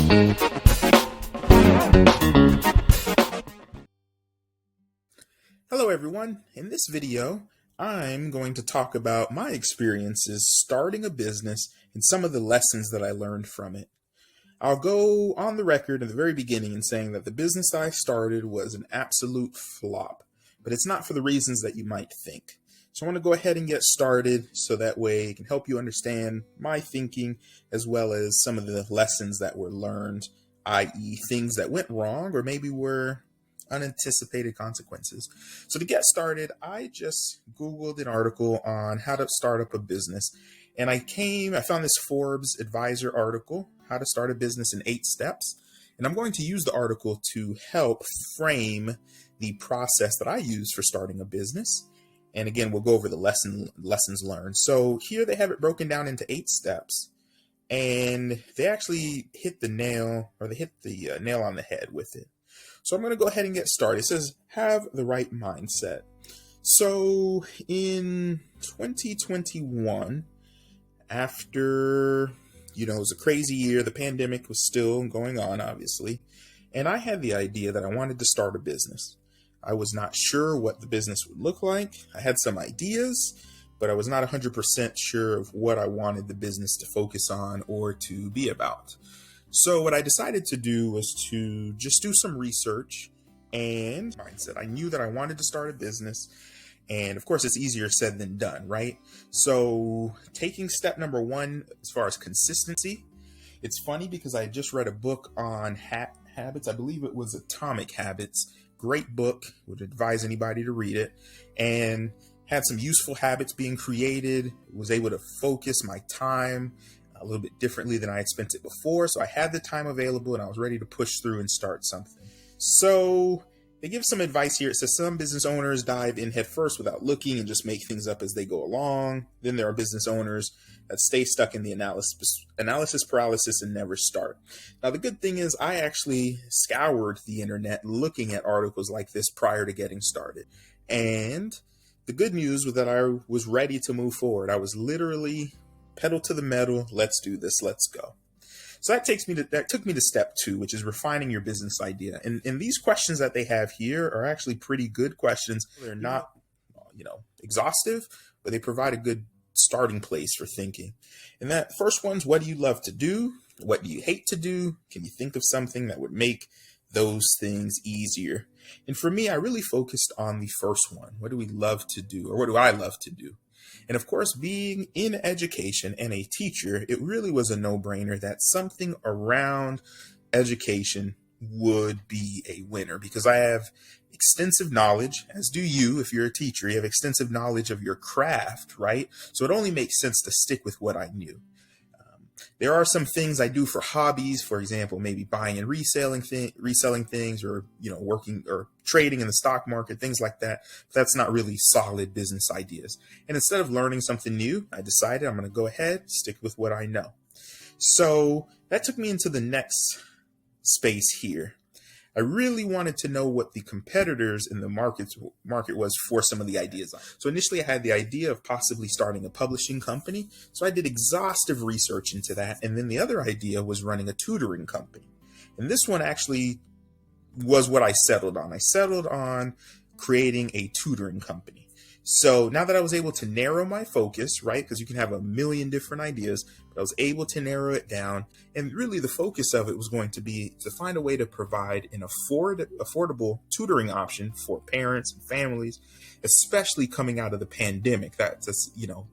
Hello everyone, in this video I'm going to talk about my experiences starting a business and some of the lessons that I learned from it. I'll go on the record at the very beginning in saying that the business that I started was an absolute flop, but it's not for the reasons that you might think. So I want to go ahead and get started so that way it can help you understand my thinking as well as some of the lessons that were learned, i.e. things that went wrong or maybe were unanticipated consequences. So to get started, I just Googled an article on how to start up a business. And I found this Forbes advisor article, How to Start a Business in 8 Steps. And I'm going to use the article to help frame the process that I use for starting a business. And again, we'll go over the lessons learned. So here they have it broken down into 8 steps. And they actually hit the nail on the head with it. So I'm going to go ahead and get started. It says, have the right mindset. So in 2021, after, it was a crazy year, the pandemic was still going on, obviously, and I had the idea that I wanted to start a business. I was not sure what the business would look like. I had some ideas, but I was not 100% sure of what I wanted the business to focus on or to be about. So what I decided to do was to just do some research and mindset. I knew that I wanted to start a business, and of course it's easier said than done, right? So taking step number 1 as far as consistency, it's funny because I just read a book on habits. I believe it was Atomic Habits. Great book. Would advise anybody to read it. And had some useful habits being created, was able to focus my time a little bit differently than I had spent it before. So I had the time available and I was ready to push through and start something. So they give some advice here. It says some business owners dive in head first without looking and just make things up as they go along. Then there are business owners that stay stuck in the analysis paralysis and never start. Now, the good thing is I actually scoured the internet looking at articles like this prior to getting started. And the good news was that I was ready to move forward. I was literally pedal to the metal. Let's do this. Let's go. So that took me to step 2, which is refining your business idea. And these questions that they have here are actually pretty good questions. They're not, exhaustive, but they provide a good starting place for thinking. And that first one's, what do you love to do? What do you hate to do? Can you think of something that would make those things easier? And for me, I really focused on the first one. What do we love to do? Or what do I love to do? And of course, being in education and a teacher, it really was a no-brainer that something around education would be a winner because I have extensive knowledge, as do you. If you're a teacher, you have extensive knowledge of your craft, right? So it only makes sense to stick with what I knew. There are some things I do for hobbies, for example, maybe buying and reselling things or, working or trading in the stock market, things like that. But that's not really solid business ideas. And instead of learning something new, I decided I'm going to go ahead, stick with what I know. So that took me into the next space here. I really wanted to know what the competitors in the market was for some of the ideas. So initially I had the idea of possibly starting a publishing company. So I did exhaustive research into that. And then the other idea was running a tutoring company. And this one actually was what I settled on. I settled on creating a tutoring company. So now that I was able to narrow my focus, right, because you can have a million different ideas, but I was able to narrow it down. And really the focus of it was going to be to find a way to provide an affordable tutoring option for parents and families, especially coming out of the pandemic. That's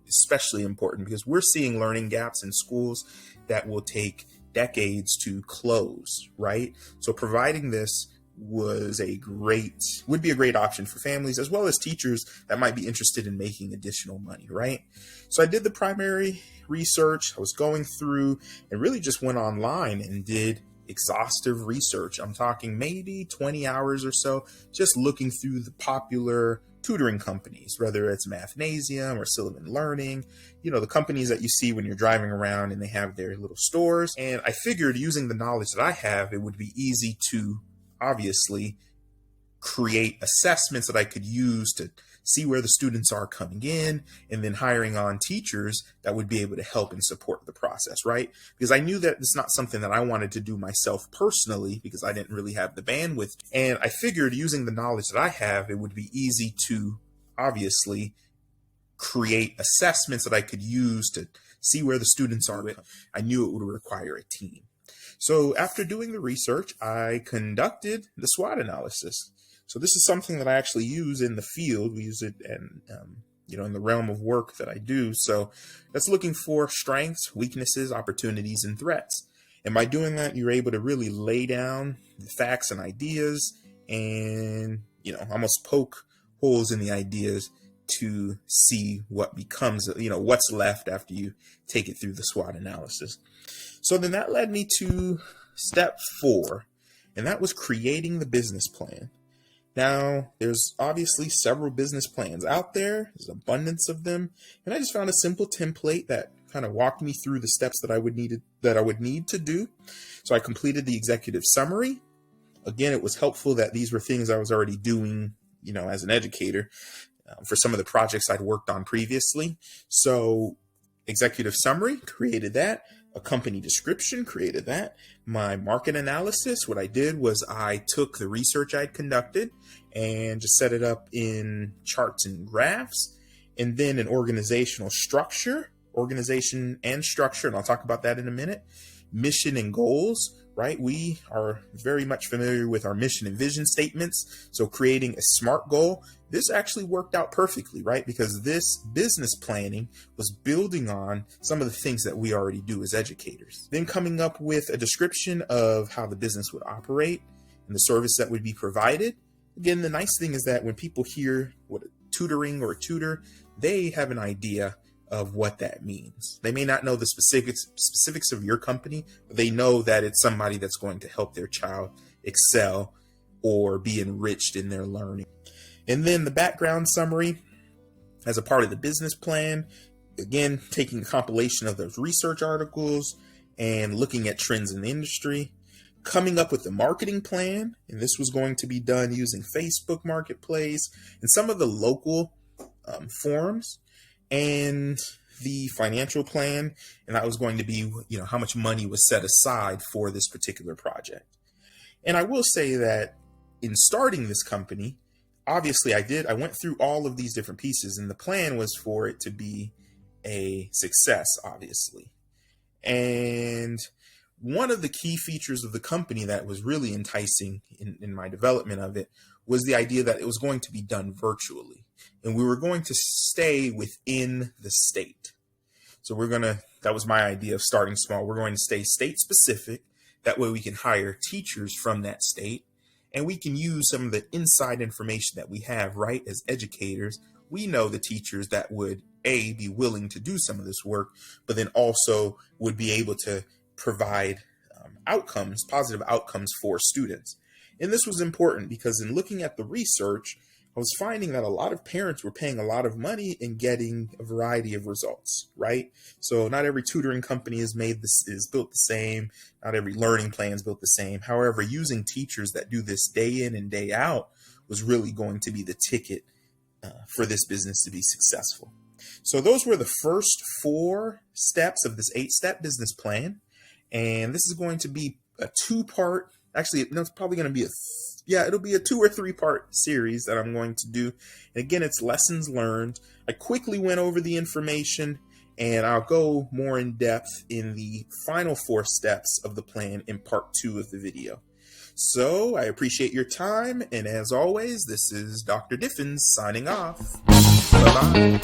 especially important because we're seeing learning gaps in schools that will take decades to close, right? So providing this would be a great option for families as well as teachers that might be interested in making additional money, right? So I did the primary research. I was going through and really just went online and did exhaustive research. I'm talking maybe 20 hours or so, just looking through the popular tutoring companies, whether it's Mathnasium or Sylvan Learning, the companies that you see when you're driving around and they have their little stores. And I figured using the knowledge that I have, it would be easy to obviously create assessments that I could use to see where the students are coming in, and then hiring on teachers that would be able to help and support the process, right? Because I knew that it's not something that I wanted to do myself personally because I didn't really have the bandwidth. And I figured using the knowledge that I have, it would be easy to obviously create assessments that I could use to see where the students are. I knew it would require a team. So after doing the research, I conducted the SWOT analysis. So this is something that I actually use in the field. We use it in, in the realm of work that I do. So that's looking for strengths, weaknesses, opportunities, and threats. And by doing that, you're able to really lay down the facts and ideas and, almost poke holes in the ideas to see what becomes, what's left after you take it through the SWOT analysis. So then that led me to step 4, and that was creating the business plan. Now, there's obviously several business plans out there. There's abundance of them. And I just found a simple template that kind of walked me through the steps that I would need to do. So I completed the executive summary. Again, it was helpful that these were things I was already doing, as an educator for some of the projects I'd worked on previously. So executive summary, created that. A company description, created that. My market analysis, what I did was I took the research I'd conducted and just set it up in charts and graphs, and then an organization and structure, and I'll talk about that in a minute. Mission and goals, right? We are very much familiar with our mission and vision statements. So creating a SMART goal, this actually worked out perfectly, right? Because this business planning was building on some of the things that we already do as educators. Then coming up with a description of how the business would operate and the service that would be provided. Again, the nice thing is that when people hear what a tutoring or a tutor, they have an idea of what that means. They may not know the specifics of your company, but they know that it's somebody that's going to help their child excel or be enriched in their learning. And then the background summary as a part of the business plan, again, taking a compilation of those research articles and looking at trends in the industry, coming up with the marketing plan. And this was going to be done using Facebook Marketplace and some of the local forums, and the financial plan. And that was going to be, how much money was set aside for this particular project. And I will say that in starting this company, obviously I went through all of these different pieces, and the plan was for it to be a success, obviously. And one of the key features of the company that was really enticing in my development of it was the idea that it was going to be done virtually, and we were going to stay within the state. So that was my idea of starting small. We're going to stay state specific. That way we can hire teachers from that state, and we can use some of the inside information that we have, right? As educators, we know the teachers that would be willing to do some of this work, but then also would be able to provide positive outcomes for students. And this was important because in looking at the research, I was finding that a lot of parents were paying a lot of money and getting a variety of results, right? So not every tutoring company is built the same. Not every learning plan is built the same. However, using teachers that do this day in and day out was really going to be the ticket for this business to be successful. So those were the first 4 steps of this 8-step business plan. And this is going to be a 2-part, actually, no, it's probably going to be it'll be a 2 or 3-part series that I'm going to do. And again, it's lessons learned. I quickly went over the information, and I'll go more in depth in the final 4 steps of the plan in part 2 of the video. So I appreciate your time. And as always, this is Dr. Diffins signing off. Bye-bye.